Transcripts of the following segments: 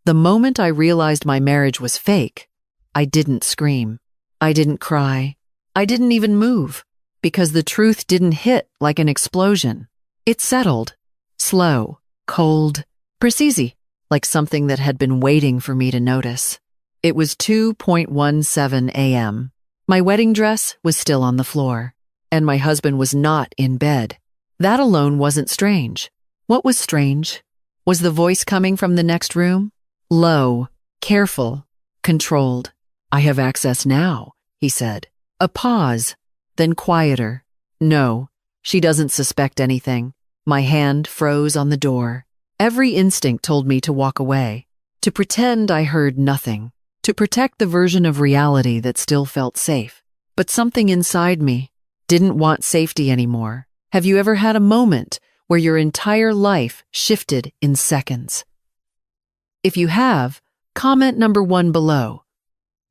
The moment I realized my marriage was fake, I didn't scream. I didn't cry. I didn't even move, because the truth didn't hit like an explosion. It settled, slow, cold, precise, like something that had been waiting for me to notice. It was 2:17 a.m. My wedding dress was still on the floor, and my husband was not in bed. That alone wasn't strange. What was strange? Was the voice coming from the next room? Low, careful, controlled. "I have access now," he said. A pause, then quieter. "No, she doesn't suspect anything." My hand froze on the door. Every instinct told me to walk away, to pretend I heard nothing, to protect the version of reality that still felt safe. But something inside me didn't want safety anymore. Have you ever had a moment where your entire life shifted in seconds? If you have, comment number 1 below.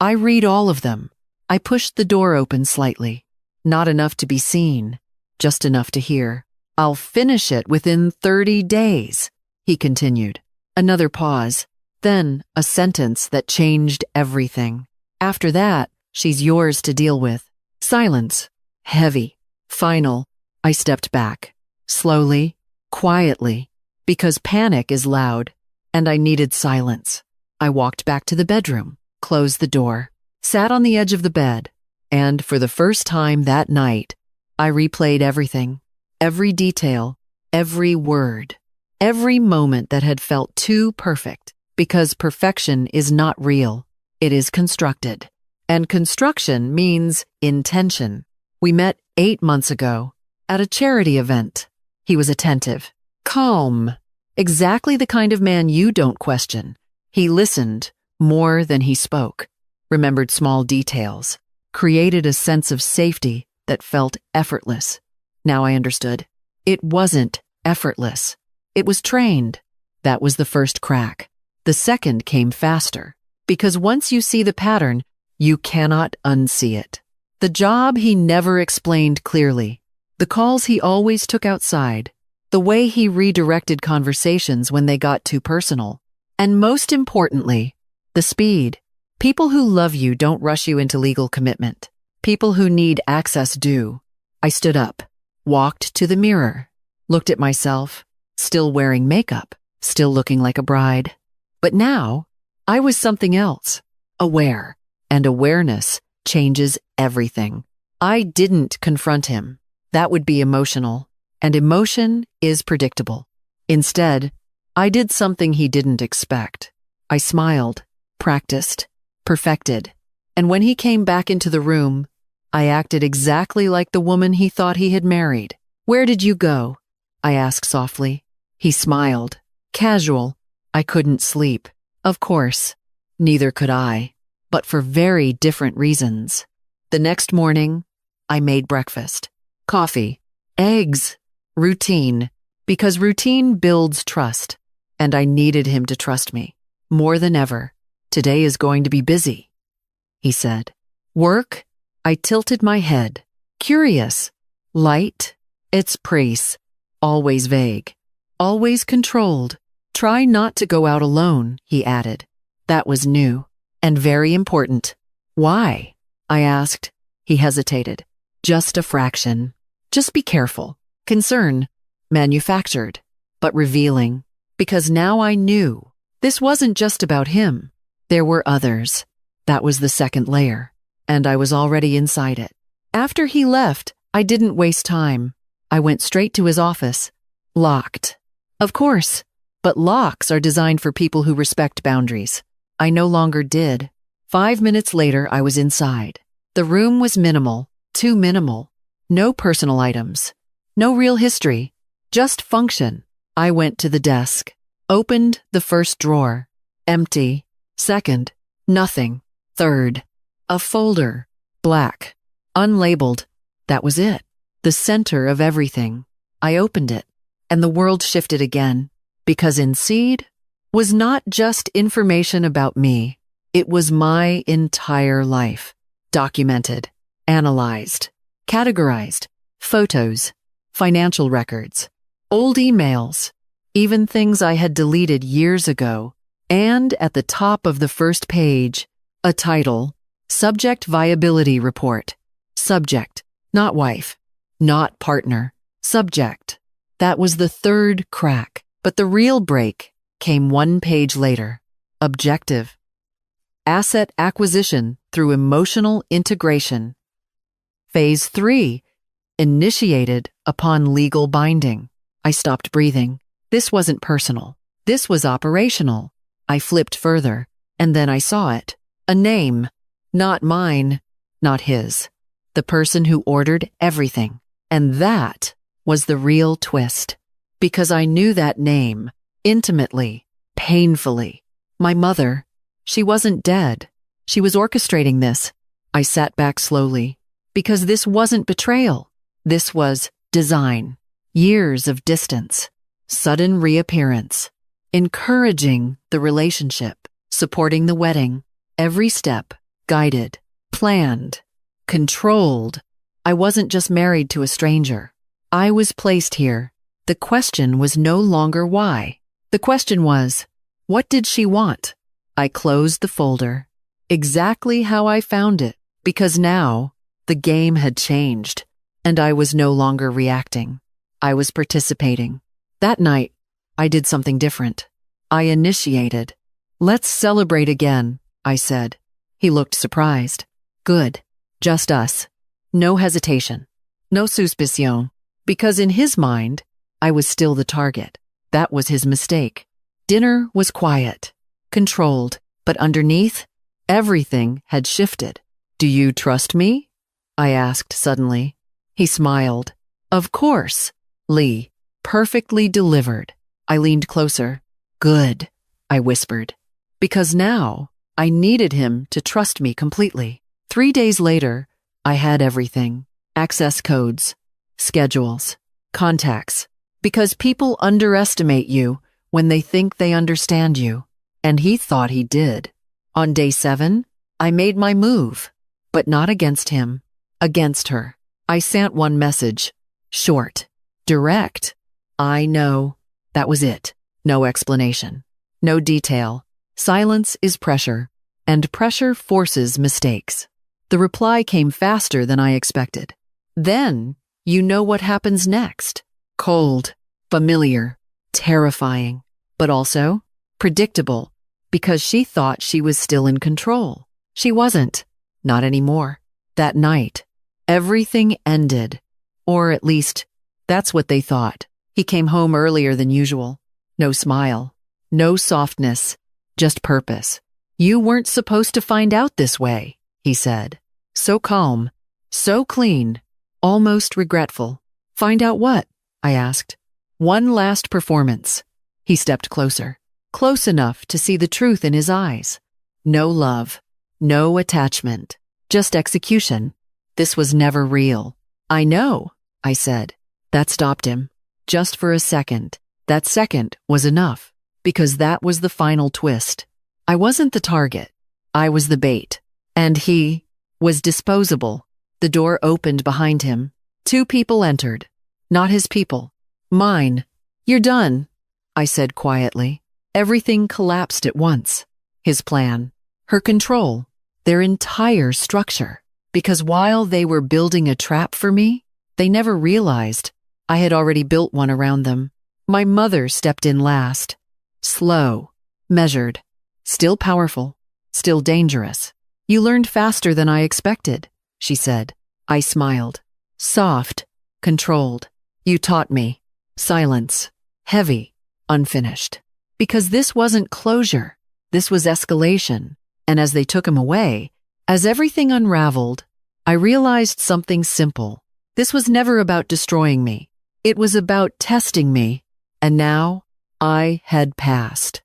I read all of them. I pushed the door open slightly. Not enough to be seen, just enough to hear. "I'll finish it within 30 days, he continued. Another pause, then a sentence that changed everything. "After that, she's yours to deal with." Silence. Heavy. Final. I stepped back. Slowly, quietly, because panic is loud, and I needed silence. I walked back to the bedroom, closed the door, sat on the edge of the bed, and for the first time that night, I replayed everything, every detail, every word, every moment that had felt too perfect, because perfection is not real. It is constructed. And construction means intention. We met 8 months ago at a charity event. He was attentive, calm, exactly the kind of man you don't question. He listened more than he spoke, remembered small details, created a sense of safety that felt effortless. Now I understood. It wasn't effortless. It was trained. That was the first crack. The second came faster, because once you see the pattern, you cannot unsee it. The job he never explained clearly, the calls he always took outside, the way he redirected conversations when they got too personal, and most importantly, the speed. People who love you don't rush you into legal commitment. People who need access do. I stood up, walked to the mirror, looked at myself, still wearing makeup, still looking like a bride. But now, I was something else, aware, and awareness changes everything. I didn't confront him. That would be emotional, and emotion is predictable. Instead, I did something he didn't expect. I smiled, practiced, perfected, and when he came back into the room, I acted exactly like the woman he thought he had married. "Where did you go?" I asked softly. He smiled, casual. "I couldn't sleep." Of course, neither could I, but for very different reasons. The next morning, I made breakfast. Coffee, eggs, routine, because routine builds trust, and I needed him to trust me, more than ever. "Today is going to be busy," he said. "Work?" I tilted my head. "Curious. Light? It's Preece. Always vague. Always controlled. Try not to go out alone," he added. That was new, and very important. "Why?" I asked. He hesitated. "Just a fraction. Just be careful." Concern. Manufactured, but revealing. Because now I knew. This wasn't just about him. There were others. That was the second layer, and I was already inside it. After he left, I didn't waste time. I went straight to his office. Locked. Of course, but locks are designed for people who respect boundaries. I no longer did. 5 minutes later, I was inside. The room was minimal, too minimal. No personal items. No real history. Just function. I went to the desk. Opened the first drawer. Empty. Second. Nothing. Third. A folder. Black. Unlabeled. That was it. The center of everything. I opened it, and the world shifted again. Because in Seed was not just information about me. It was my entire life. Documented. Analyzed. Categorized. Photos. Financial records. Old emails. Even things I had deleted years ago. And at the top of the first page, a title, Subject Viability Report. Subject, not wife, not partner, subject. That was the third crack, but the real break came 1 page later. Objective. Asset acquisition through emotional integration. Phase 3. Initiated upon legal binding. I stopped breathing. This wasn't personal. This was operational. I flipped further, and then I saw it. A name. Not mine, not his. The person who ordered everything. And that was the real twist. Because I knew that name, intimately, painfully. My mother, she wasn't dead. She was orchestrating this. I sat back slowly. Because this wasn't betrayal. This was design. Years of distance. Sudden reappearance. Encouraging the relationship. Supporting the wedding. Every step. Guided. Planned. Controlled. I wasn't just married to a stranger. I was placed here. The question was no longer why. The question was, what did she want? I closed the folder. Exactly how I found it. Because now, the game had changed. And I was no longer reacting. I was participating. That night, I did something different. I initiated. Let's celebrate again, I said. He looked surprised. Good. Just us. No hesitation. No suspicion. Because in his mind, I was still the target. That was his mistake. Dinner was quiet, controlled, but underneath, everything had shifted. Do you trust me? I asked suddenly. He smiled. Of course, Lee. Perfectly delivered. I leaned closer. Good, I whispered. Because now, I needed him to trust me completely. 3 days later, I had everything. Access codes, schedules, contacts. Because people underestimate you when they think they understand you. And he thought he did. On day 7, I made my move. But not against him. Against her. I sent one message. Short. Direct. I know. That was it. No explanation. No detail. Silence is pressure. And pressure forces mistakes. The reply came faster than I expected. Then, you know what happens next. Cold, familiar, terrifying, but also predictable, because she thought she was still in control. She wasn't. Not anymore. That night, everything ended. Or at least, that's what they thought. He came home earlier than usual. No smile. No softness. Just purpose. You weren't supposed to find out this way, he said. So calm. So clean. Almost regretful. Find out what? I asked. One last performance. He stepped closer. Close enough to see the truth in his eyes. No love. No attachment. Just execution. This was never real. I know, I said. That stopped him. Just for a second. That second was enough. Because that was the final twist. I wasn't the target. I was the bait. And he was disposable. The door opened behind him. 2 people entered. Not his people. Mine. You're done, I said quietly. Everything collapsed at once. His plan. Her control. Their entire structure. Because while they were building a trap for me, they never realized I had already built one around them. My mother stepped in last. Slow. Measured. Still powerful. Still dangerous. You learned faster than I expected, she said. I smiled. Soft. Controlled. You taught me. Silence. Heavy. Unfinished. Because this wasn't closure. This was escalation. And as they took him away, as everything unraveled, I realized something simple. This was never about destroying me. It was about testing me. And now, I had passed.